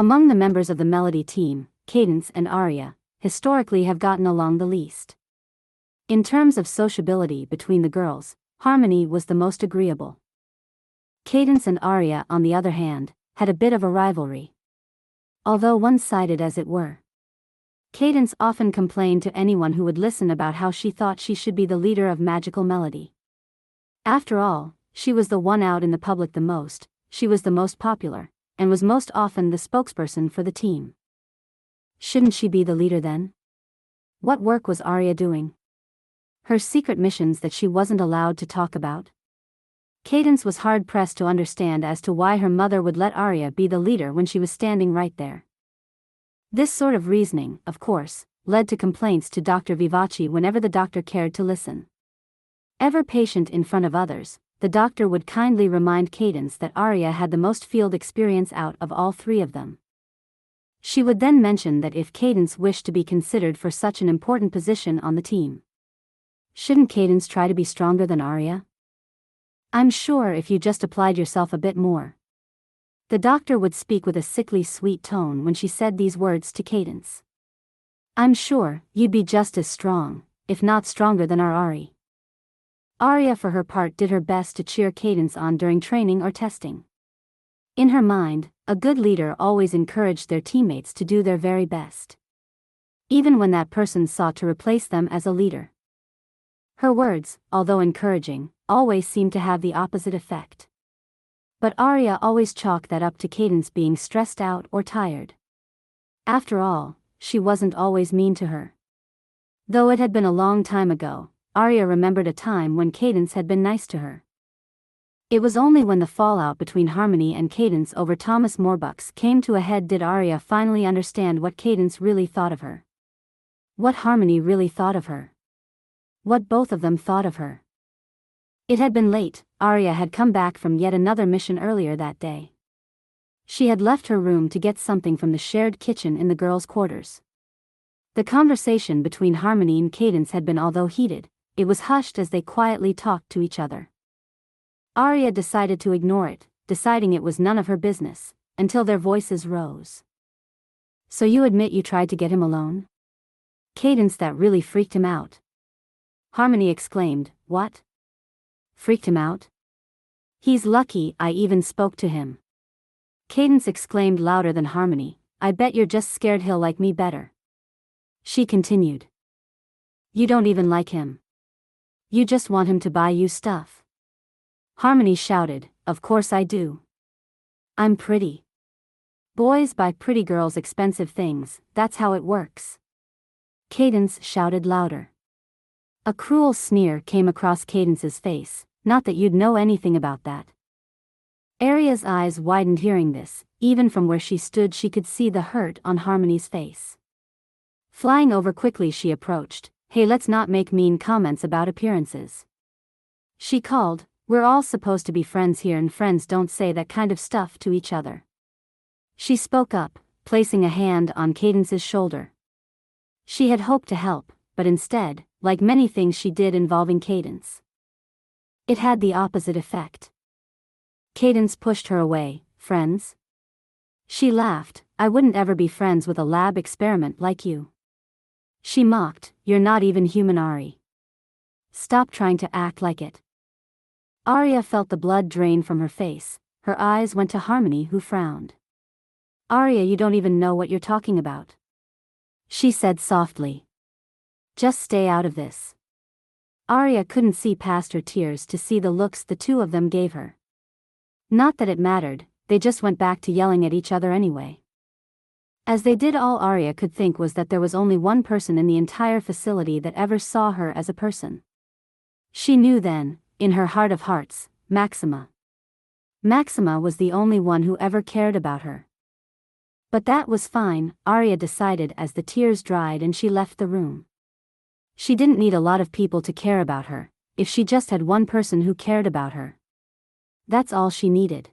Among the members of the melody team, Cadence and Aria historically have gotten along the least. In terms of sociability between the girls, Harmony was the most agreeable. Cadence and Aria, on the other hand, had a bit of a rivalry. Although one-sided as it were. Cadence often complained to anyone who would listen about how she thought she should be the leader of Magical Melody. After all, she was the one out in the public the most, she was the most popular, and was most often the spokesperson for the team. Shouldn't she be the leader then? What work was Aria doing? Her secret missions that she wasn't allowed to talk about? Cadence was hard-pressed to understand as to why her mother would let Aria be the leader when she was standing right there. This sort of reasoning, of course, led to complaints to Dr. Vivace whenever the doctor cared to listen. Ever patient in front of others, the doctor would kindly remind Cadence that Aria had the most field experience out of all three of them. She would then mention that if Cadence wished to be considered for such an important position on the team, shouldn't Cadence try to be stronger than Aria? I'm sure if you just applied yourself a bit more. The doctor would speak with a sickly sweet tone when she said these words to Cadence. I'm sure you'd be just as strong, if not stronger than our Ari. Aria for her part did her best to cheer Cadence on during training or testing. In her mind, a good leader always encouraged their teammates to do their very best, even when that person sought to replace them as a leader. Her words, although encouraging, always seemed to have the opposite effect. But Aria always chalked that up to Cadence being stressed out or tired. After all, she wasn't always mean to her. Though it had been a long time ago, Aria remembered a time when Cadence had been nice to her. It was only when the fallout between Harmony and Cadence over Thomas Morbucks came to a head did Aria finally understand what Cadence really thought of her. What Harmony really thought of her. What both of them thought of her. It had been late. Aria had come back from yet another mission earlier that day. She had left her room to get something from the shared kitchen in the girls' quarters. The conversation between Harmony and Cadence had been, although heated, it was hushed as they quietly talked to each other. Aria decided to ignore it, deciding it was none of her business, until their voices rose. So you admit you tried to get him alone? Cadence, that really freaked him out. Harmony exclaimed, what? Freaked him out? He's lucky I even spoke to him. Cadence exclaimed louder than Harmony, I bet you're just scared he'll like me better. She continued. You don't even like him. You just want him to buy you stuff. Harmony shouted, of course I do. I'm pretty. Boys buy pretty girls expensive things, that's how it works. Cadence shouted louder. A cruel sneer came across Cadence's face, not that you'd know anything about that. Aria's eyes widened hearing this, even from where she stood she could see the hurt on Harmony's face. Flying over quickly she approached, hey, let's not make mean comments about appearances. She called, we're all supposed to be friends here and friends don't say that kind of stuff to each other. She spoke up, placing a hand on Cadence's shoulder. She had hoped to help, but instead, like many things she did involving Cadence, it had the opposite effect. Cadence pushed her away. Friends? She laughed, I wouldn't ever be friends with a lab experiment like you. She mocked, you're not even human, Ari. Stop trying to act like it. Aria felt the blood drain from her face. Her eyes went to Harmony, who frowned. Aria, you don't even know what you're talking about. She said softly. Just stay out of this. Aria couldn't see past her tears to see the looks the two of them gave her. Not that it mattered, they just went back to yelling at each other anyway. As they did, all Aria could think was that there was only one person in the entire facility that ever saw her as a person. She knew then, in her heart of hearts, Maxima. Maxima was the only one who ever cared about her. But that was fine, Aria decided as the tears dried and she left the room. She didn't need a lot of people to care about her, if she just had one person who cared about her. That's all she needed.